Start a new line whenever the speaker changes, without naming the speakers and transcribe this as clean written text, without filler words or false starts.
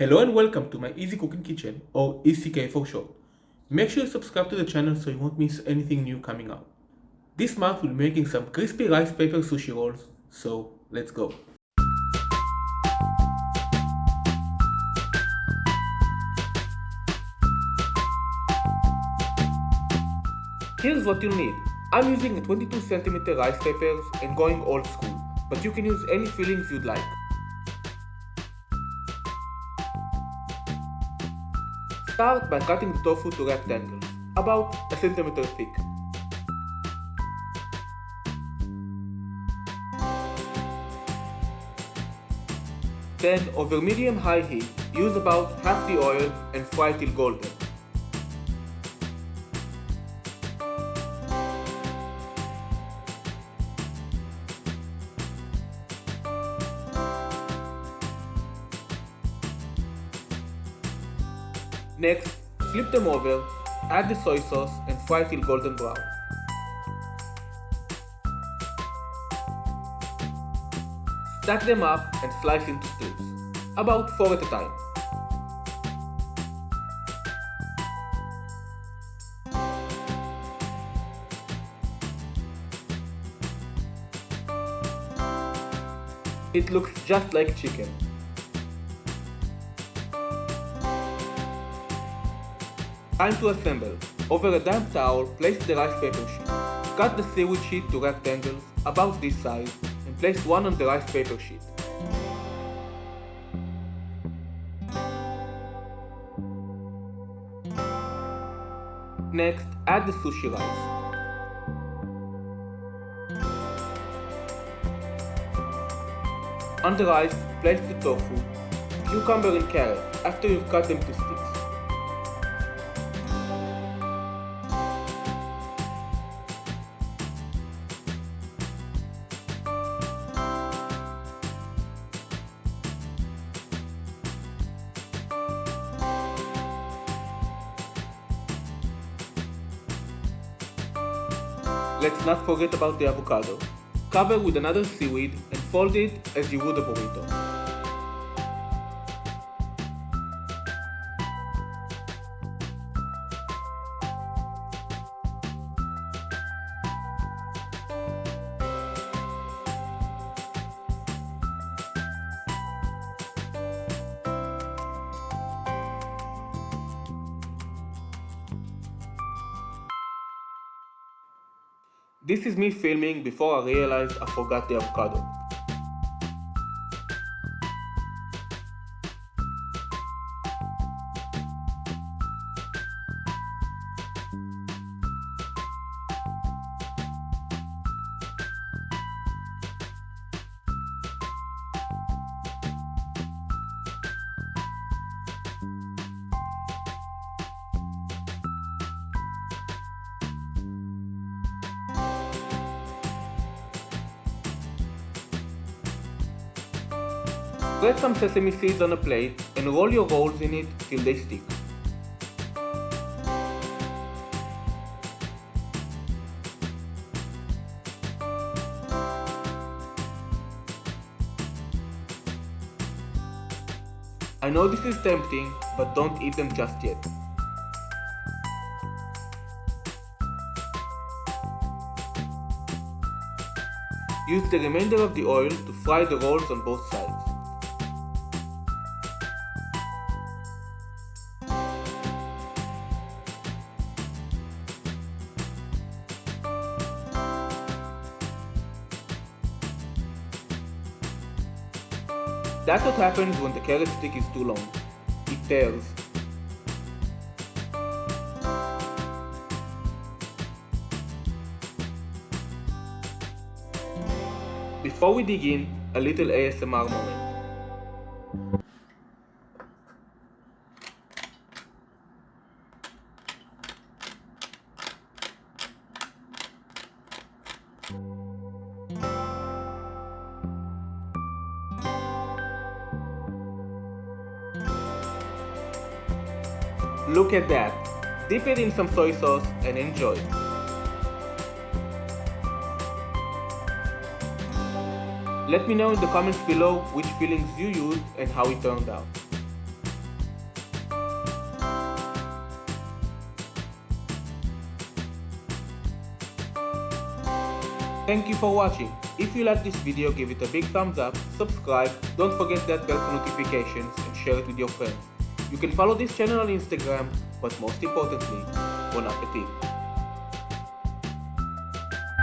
Hello and welcome to my Easy Cooking Kitchen, or ECK for short. Make sure you subscribe to the channel so you won't miss anything new coming up. This month we'll be making some crispy rice paper sushi rolls, so let's go. Here's what you'll need. I'm using a 22cm rice papers and going old school, but you can use any fillings you'd like. Start by cutting the tofu to rectangles, about a centimeter thick. Then, over medium-high heat, use about half the oil and fry till golden. Next, flip them over, add the soy sauce and fry till golden brown. Stack them up and slice into strips, about 4 at a time. It looks just like chicken. Time to assemble. Over a damp towel, place the rice paper sheet. Cut the seaweed sheet to rectangles, about this size, and place one on the rice paper sheet. Next, add the sushi rice. On the rice, place the tofu, cucumber and carrot after you've cut them to sticks. Let's not forget about the avocado. Cover with another seaweed and fold it as you would a burrito. This is me filming before I realized I forgot the avocado. Spread some sesame seeds on a plate and roll your rolls in it till they stick. I know this is tempting, but don't eat them just yet. Use the remainder of the oil to fry the rolls on both sides. That's what happens when the carrot stick is too long. It tears. Before we dig in, a little ASMR moment. Look at that. Dip it in some soy sauce and enjoy. Let me know in the comments below which fillings you used and how it turned out. Thank you for watching. If you like this video, give it a big thumbs up, subscribe, don't forget that bell for notifications, and share it with your friends. You can follow this channel on Instagram, but most importantly, bon appetit.